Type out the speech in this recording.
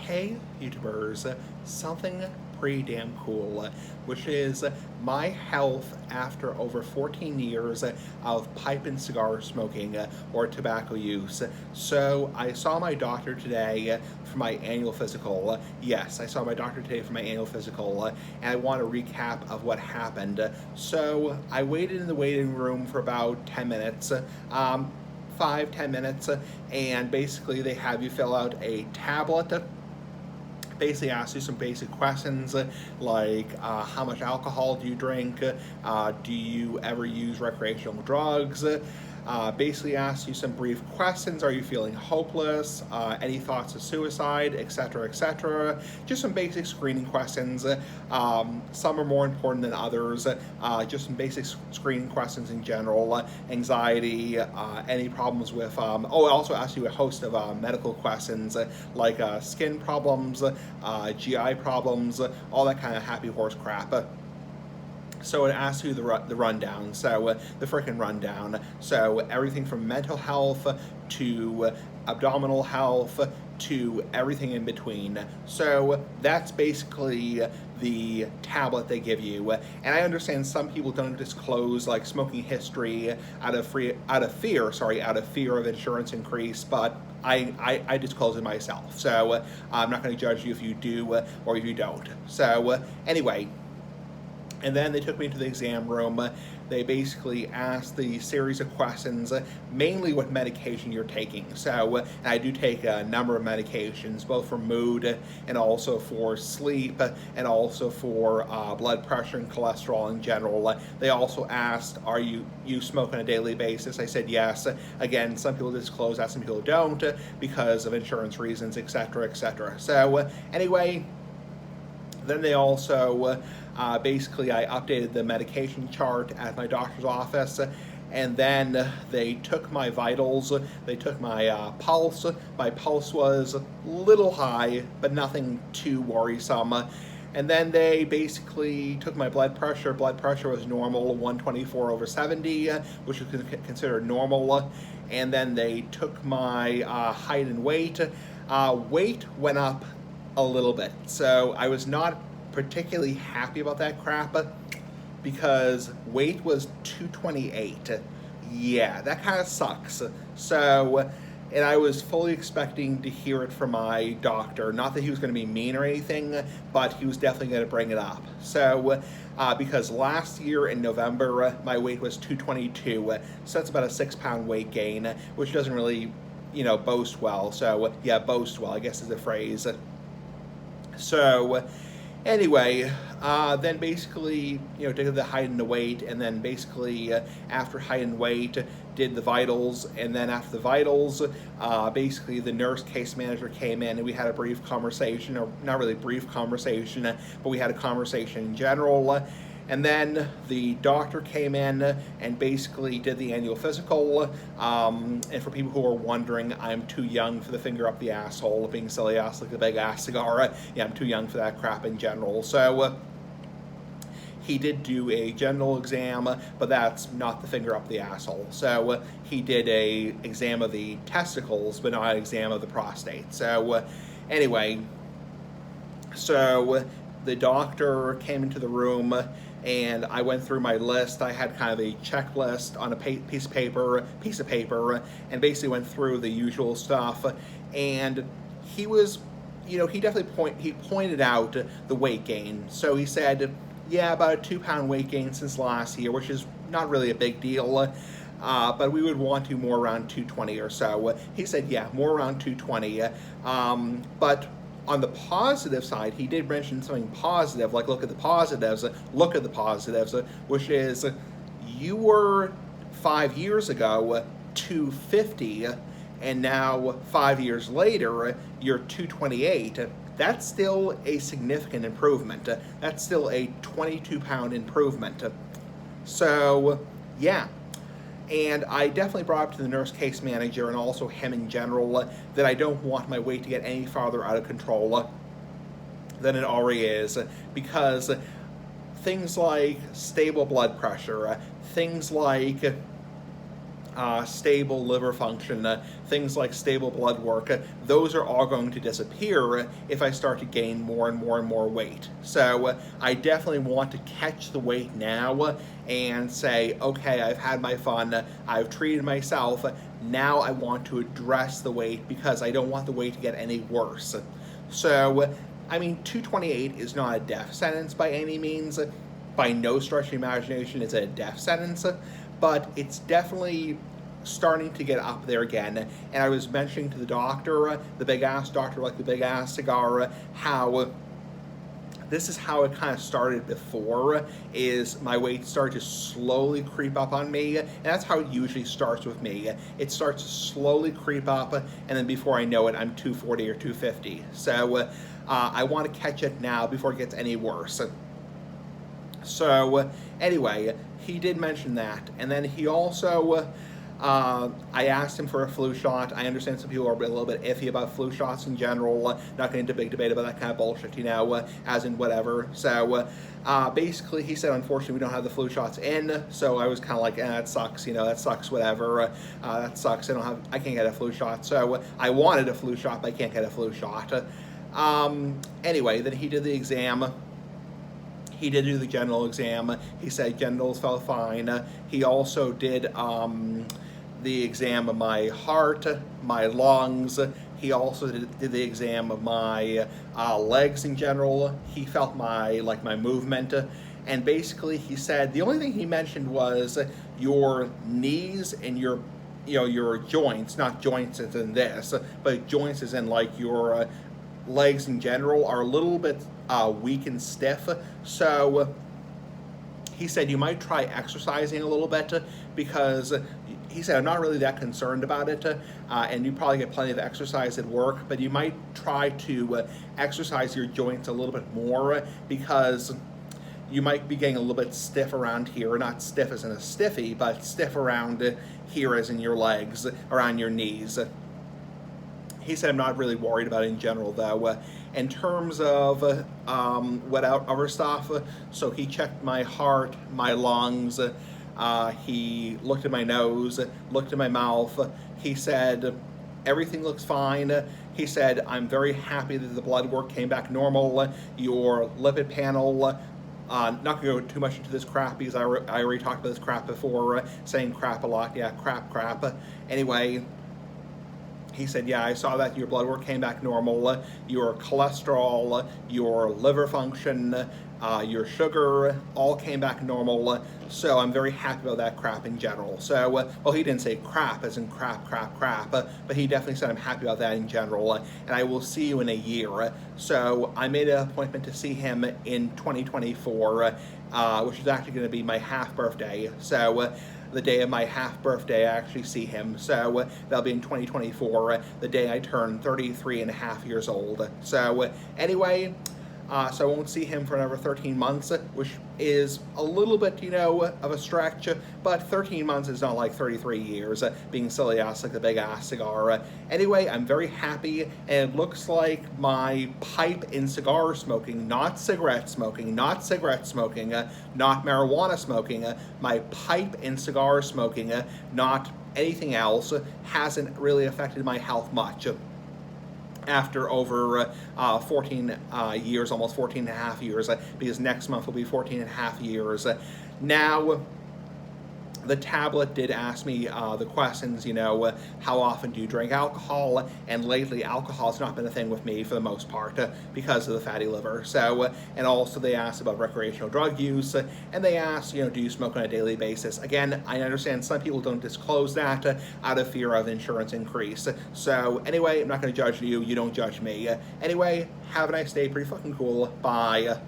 Hey, YouTubers, something pretty damn cool, which is my health after over 14 years of pipe and cigar smoking or tobacco use. So I saw my doctor today for my annual physical. Yes, I saw my doctor today for my annual physical, and I want a recap of what happened. So I waited in the waiting room for about 10 minutes. 5-10 minutes, and basically they have you fill out a tablet. Basically asks you some basic questions like how much alcohol do you drink, do you ever use recreational drugs, basically asks you some brief questions. Are you feeling hopeless? Any thoughts of suicide, etc., etc. Just some basic screening questions. Some are more important than others. Just some basic screening questions in general. Anxiety, any problems with, it also asks you a host of medical questions like skin problems, GI problems, all that kind of happy horse crap. So it asks you the rundown, so the frickin' rundown. So everything from mental health to abdominal health to everything in between. So that's basically the tablet they give you. And I understand some people don't disclose like smoking history out of fear of insurance increase, but I disclose it myself. So I'm not going to judge you if you do or if you don't. So anyway. And then they took me into the exam room. They basically asked the series of questions, mainly what medication you're taking. So I do take a number of medications, both for mood and also for sleep and also for blood pressure and cholesterol in general. They also asked, are you smoke on a daily basis? I said yes. Again, some people disclose that, some people don't because of insurance reasons, etc., etc. So anyway, then they also, basically I updated the medication chart at my doctor's office, and then they took my vitals, they took my pulse. My pulse was a little high, but nothing too worrisome. And then they basically took my blood pressure. Blood pressure was normal, 124/70, which is considered normal. And then they took my height and weight. Weight went up a little bit. So I was not particularly happy about that crap because weight was 228. Yeah, that kind of sucks. So, and I was fully expecting to hear it from my doctor. Not that he was going to be mean or anything, but he was definitely going to bring it up. So, because last year in November, my weight was 222. So that's about a 6-pound weight gain, which doesn't really, boast well. So, yeah, boast well, I guess is the phrase. So anyway, then basically, did the height and the weight, and then basically after height and weight, did the vitals, and then after the vitals, basically the nurse case manager came in and we had a brief conversation, or not really brief conversation, but we had a conversation in general. And then the doctor came in and basically did the annual physical. And for people who are wondering, I'm too young for the finger up the asshole, being silly ass like a big ass cigar. Yeah, I'm too young for that crap in general. So he did do a general exam, but that's not the finger up the asshole. So he did a exam of the testicles, but not an exam of the prostate. So anyway, so the doctor came into the room and I went through my list. I had kind of a checklist on a piece of paper, and basically went through the usual stuff. And he was, he definitely pointed out the weight gain. So he said, yeah, about a 2-pound weight gain since last year, which is not really a big deal. But we would want to more around 220 or so. He said, yeah, more around 220. But on the positive side, he did mention something positive, like look at the positives, which is you were 5 years ago 250, and now 5 years later you're 228. That's still a significant improvement. That's still a 22-pound improvement. So, yeah. And I definitely brought up to the nurse case manager and also him in general that I don't want my weight to get any farther out of control than it already is, because things like stable blood pressure, things like stable liver function, things like stable blood work, those are all going to disappear if I start to gain more and more and more weight. So I definitely want to catch the weight now and say, okay, I've had my fun, I've treated myself, now I want to address the weight because I don't want the weight to get any worse. So, I mean, 228 is not a death sentence by any means. By no stretch of the imagination is it a death sentence, but it's definitely starting to get up there again. And I was mentioning to the doctor, the big ass doctor like the big ass cigar, how this is how it kind of started before, is my weight started to slowly creep up on me, and that's how it usually starts with me. It starts to slowly creep up, and then before I know it, I'm 240 or 250. So I want to catch it now before it gets any worse. So anyway, he did mention that, and then he also, I asked him for a flu shot. I understand some people are a little bit iffy about flu shots in general, not getting into a big debate about that kind of bullshit, you know, as in whatever. So basically he said, unfortunately, we don't have the flu shots in, so I was kind of like, that sucks, you know, that sucks, whatever, that sucks, I can't get a flu shot. So I wanted a flu shot, but I can't get a flu shot. Anyway, then he did the exam. He did do the general exam. He said genitals felt fine. He also did the exam of my heart, my lungs. He also did the exam of my legs in general. He felt my movement. And basically he said the only thing he mentioned was your knees and your joints, not joints as in this, but joints as in like your legs in general are a little bit weak and stiff. So he said you might try exercising a little bit, because he said I'm not really that concerned about it, and you probably get plenty of exercise at work, but you might try to exercise your joints a little bit more, because you might be getting a little bit stiff around here, not stiff as in a stiffy, but stiff around here as in your legs, around your knees. He said I'm not really worried about it in general, though. In terms of what other stuff, so he checked my heart, my lungs, he looked at my nose, looked at my mouth. He said everything looks fine. He said I'm very happy that the blood work came back normal. Your lipid panel, not going to go too much into this crap because I already talked about this crap before, saying crap a lot. Yeah, crap. Anyway, he said, yeah, I saw that your blood work came back normal, your cholesterol, your liver function, your sugar, all came back normal, so I'm very happy about that crap in general. So, well, he didn't say crap as in crap, but he definitely said I'm happy about that in general, and I will see you in a year. So I made an appointment to see him in 2024, which is actually going to be my half birthday. So the day of my half birthday, I actually see him. So that'll be in 2024, the day I turn 33 and a half years old. So anyway, so I won't see him for another 13 months, which is a little bit, of a stretch, but 13 months is not like 33 years, being silly ass like the big ass cigar. Anyway, I'm very happy, and it looks like my pipe in cigar smoking, not cigarette smoking, not marijuana smoking, my pipe in cigar smoking, not anything else, hasn't really affected my health much. After over 14 years, almost 14 and a half years, because next month will be 14 and a half years. Now, the tablet did ask me the questions, how often do you drink alcohol? And lately, alcohol has not been a thing with me for the most part because of the fatty liver. So, and also they asked about recreational drug use, and they asked, do you smoke on a daily basis? Again, I understand some people don't disclose that out of fear of insurance increase. So anyway, I'm not going to judge you. You don't judge me. Anyway, have a nice day. Pretty fucking cool. Bye.